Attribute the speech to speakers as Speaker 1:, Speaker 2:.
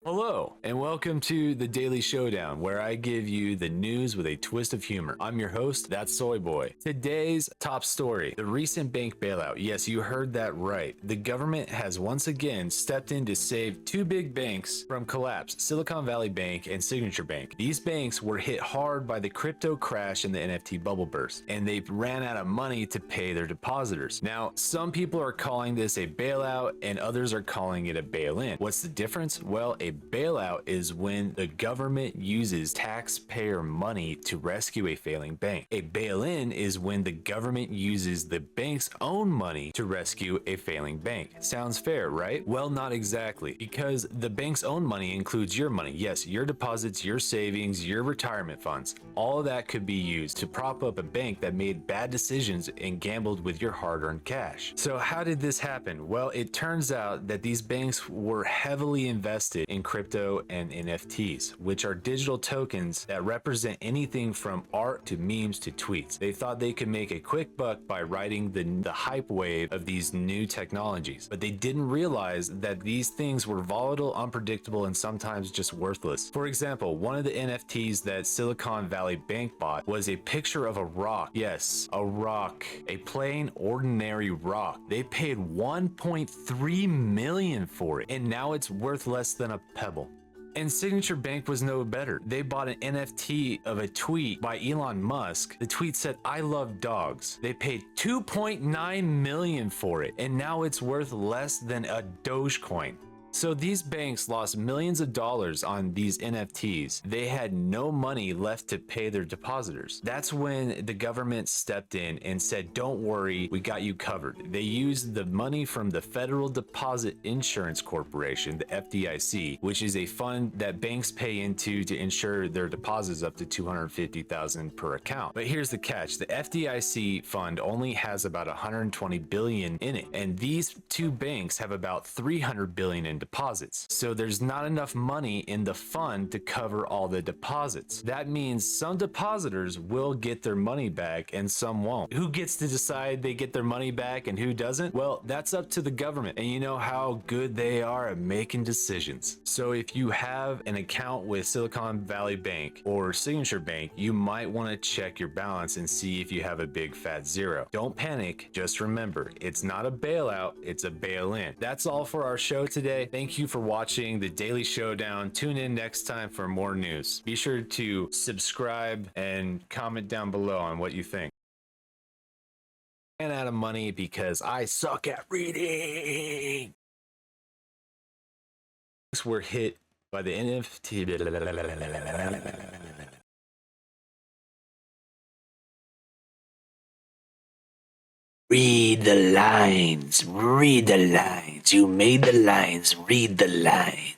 Speaker 1: Hello, and welcome to the Daily Showdown, where I give you the news with a twist of humor. I'm your host, that's Soy Boy. Today's top story, the recent bank bailout. Yes, you heard that right. The government has once again stepped in to save two big banks from collapse, Silicon Valley Bank and Signature Bank. These banks were hit hard by the crypto crash and the NFT bubble burst, and they ran out of money to pay their depositors. Now, some people are calling this a bailout, and others are calling it a bail-in. What's the difference? Well, a bailout is when the government uses taxpayer money to rescue a failing bank. A bail-in is when the government uses the bank's own money to rescue a failing bank. Sounds fair, right? Well, not exactly, because the bank's own money includes your money. Yes, your deposits, your savings, your retirement funds. All of that could be used to prop up a bank that made bad decisions and gambled with your hard-earned cash. So how did this happen? Well, it turns out that these banks were heavily invested in crypto and NFTs, which are digital tokens that represent anything from art to memes to tweets. They thought they could make a quick buck by riding the hype wave of these new technologies, but they didn't realize that these things were volatile, unpredictable, and sometimes just worthless. For example, one of the NFTs that Silicon Valley Bank bought was a picture of a rock. Yes, a rock, a plain ordinary rock. They paid 1.3 million for it, and now it's worth less than a pebble. And Signature Bank was no better. They bought an NFT of a tweet by Elon Musk. The tweet said, "I love dogs." They paid 2.9 million for it, and now it's worth less than a Dogecoin. So these banks lost millions of dollars on these NFTs. They had no money left to pay their depositors. That's when the government stepped in and said, "Don't worry, we got you covered." They used the money from the Federal Deposit Insurance Corporation, the FDIC, which is a fund that banks pay into to insure their deposits up to $250,000 per account. But here's the catch. The FDIC fund only has about 120 billion in it, and these two banks have about 300 billion in deposits. So there's not enough money in the fund to cover all the deposits. That means some depositors will get their money back and some won't. Who gets to decide they get their money back and who doesn't? Well, that's up to the government, and you know how good they are at making decisions. So if you have an account with Silicon Valley Bank or Signature Bank, you might want to check your balance and see if you have a big fat zero. Don't panic. Just remember, it's not a bailout, it's a bail-in. That's all for our show today. Thank you for watching the Daily Showdown. Tune in next time for more news. Be sure to subscribe and comment down below on what you think. I ran out of money because I suck at reading. We're hit by the NFT. Read the lines, read the lines. You made the lines, read the lines.